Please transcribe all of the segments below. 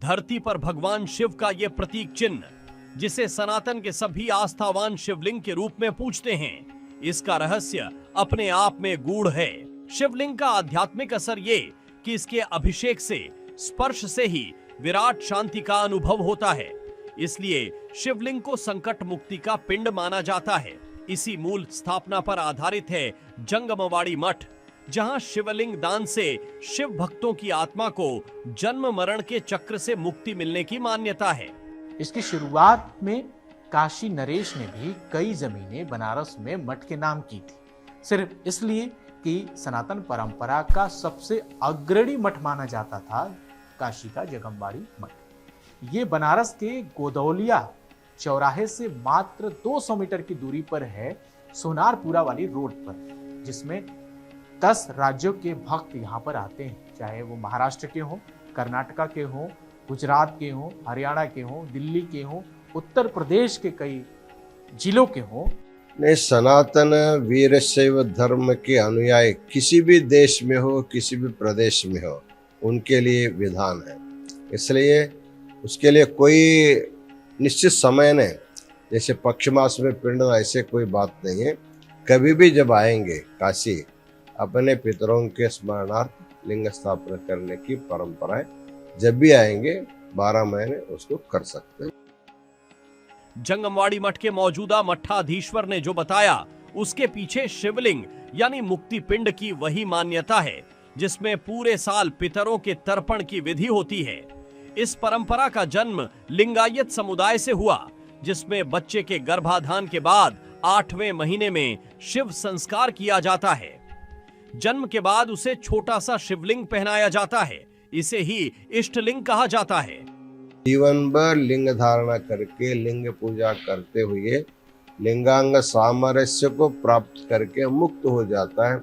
धरती पर भगवान शिव का यह प्रतीक चिन्ह, जिसे सनातन के सभी आस्थावान शिवलिंग के रूप में पूजते हैं, इसका रहस्य अपने आप में गूढ़ है। शिवलिंग का आध्यात्मिक असर ये कि इसके अभिषेक से, स्पर्श से ही विराट शांति का अनुभव होता है। इसलिए शिवलिंग को संकट मुक्ति का पिंड माना जाता है। इसी मूल स्थापना पर आधारित है जंगमवाड़ी मठ, जहां शिवलिंग दान से शिव भक्तों की आत्मा को जन्म मरण के चक्र से मुक्ति मिलने की मान्यता है। इसकी शुरुआत में काशी नरेश ने भी कई जमीनें बनारस में मठ के नाम की थी, सिर्फ इसलिए कि सनातन परंपरा का सबसे अग्रणी मठ माना जाता था काशी का जगमवाड़ी मठ। ये बनारस के गोदौलिया चौराहे से मात्र 200 मीटर की दूरी पर है, सोनारपुरा वाली रोड पर, जिसमें 10 राज्यों के भक्त यहाँ पर आते हैं, चाहे वो महाराष्ट्र के हों, कर्नाटका के हों, गुजरात के हों, हरियाणा के हों, दिल्ली के हों, उत्तर प्रदेश के कई जिलों के हों। नहीं, सनातन वीरशैव धर्म के अनुयायी किसी भी देश में हो, किसी भी प्रदेश में हो, उनके लिए विधान है। इसलिए उसके लिए कोई निश्चित समय नहीं, जैसे पक्ष मास में पिंड, ऐसे कोई बात नहीं है। कभी भी जब आएंगे काशी, अपने पितरों के स्मरणार्थ लिंग स्थापना करने की परंपरा है। जब भी आएंगे 12 महीने उसको कर सकते हैं। जंगमवाड़ी मठ के मौजूदा मठाधीश्वर ने जो बताया, उसके पीछे शिवलिंग यानी मुक्ति पिंड की वही मान्यता है, जिसमें पूरे साल पितरों के तर्पण की विधि होती है। इस परंपरा का जन्म लिंगायत समुदाय से हुआ, जिसमें बच्चे के गर्भाधान के बाद 8वें महीने में शिव संस्कार किया जाता है। जन्म के बाद उसे छोटा सा शिवलिंग पहनाया जाता है। इसे ही इष्टलिंग कहा जाता है। जीवन भर लिंग धारणा करके लिंग पूजा करते हुए लिंगांग सामरस्य को प्राप्त करके मुक्त हो जाता है,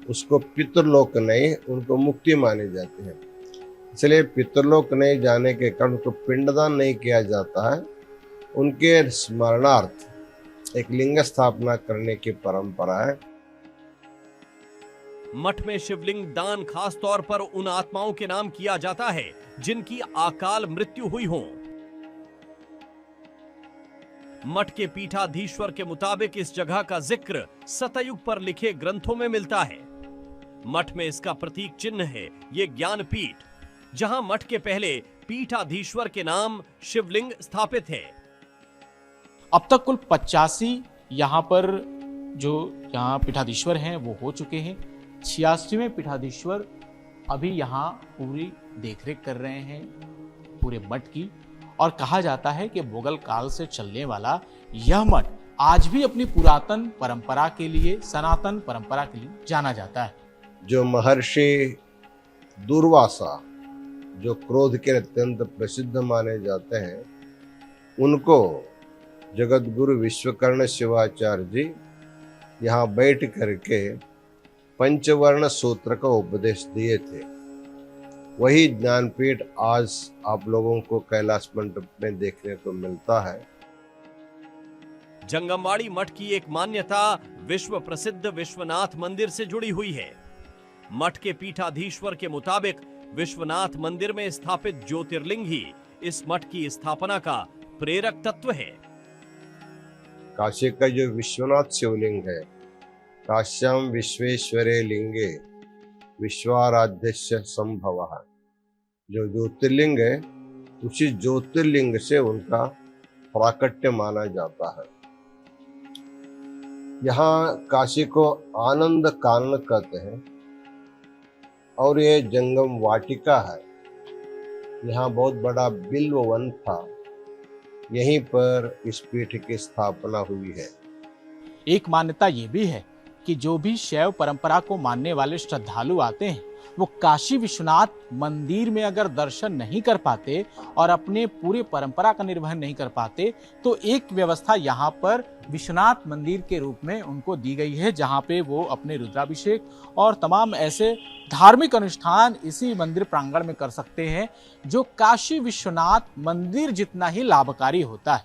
उसको पितृलोक नहीं, उनको मुक्ति मानी जाती है। इसलिए पितृलोक नहीं जाने के कारण उनको पिंडदान नहीं किया जाता है। उनके स्मरणार्थ एक लिंग स्थापना करने की परंपरा है। मठ में शिवलिंग दान खास तौर पर उन आत्माओं के नाम किया जाता है जिनकी अकाल मृत्यु हुई हो। मठ के पीठाधीश्वर के मुताबिक इस जगह का जिक्र सतयुग पर लिखे ग्रंथों में मिलता है। मठ में इसका प्रतीक चिन्ह है ये ज्ञानपीठ, जहां मठ के पहले पीठाधीश्वर के नाम शिवलिंग स्थापित है। अब तक कुल 85 यहाँ पर जो यहाँ पीठाधीश्वर हैं वो हो चुके हैं। 86वें पीठाधीश्वर अभी यहाँ पूरी देखरेख कर रहे हैं पूरे मठ की, और कहा जाता है कि मुगल काल से चलने वाला यह मठ आज भी अपनी पुरातन परंपरा के लिए, सनातन परंपरा के लिए जाना जाता है। जो महर्षि दुर्वासा, जो क्रोध के अत्यंत प्रसिद्ध माने जाते हैं, उनको जगत गुरु विश्वकर्ण शिवाचार्य जी यहाँ बैठ करके पंचवर्ण सूत्र का उपदेश दिए थे। वही ज्ञानपीठ आज आप लोगों को कैलाश मंडप में देखने को मिलता है। जंगमवाड़ी मठ की एक मान्यता विश्व प्रसिद्ध विश्वनाथ मंदिर से जुड़ी हुई है। मठ के पीठाधीश्वर के मुताबिक विश्वनाथ मंदिर में स्थापित ज्योतिर्लिंग ही इस मठ की स्थापना का प्रेरक तत्व है। काशी का जो विश्वनाथ शिवलिंग है, काश्याम विश्वेश्वरे लिंगे विश्वाराध्यस्य संभवः, जो ज्योतिर्लिंग है उसी ज्योतिर्लिंग से उनका प्राकट्य माना जाता है। यहाँ काशी को आनंद कानन कहते हैं और ये जंगम वाटिका है। यहाँ बहुत बड़ा बिल्व वन था, यहीं पर इस पीठ की स्थापना हुई है। एक मान्यता ये भी है कि जो भी शैव परंपरा को मानने वाले श्रद्धालु आते हैं, वो काशी विश्वनाथ मंदिर में अगर दर्शन नहीं कर पाते और अपने पूरे परंपरा का निर्वहन नहीं कर पाते, तो एक व्यवस्था यहाँ पर विश्वनाथ मंदिर के रूप में उनको दी गई है, जहाँ पे वो अपने रुद्राभिषेक और तमाम ऐसे धार्मिक अनुष्ठान इसी मंदिर प्रांगण में कर सकते हैं, जो काशी विश्वनाथ मंदिर जितना ही लाभकारी होता है।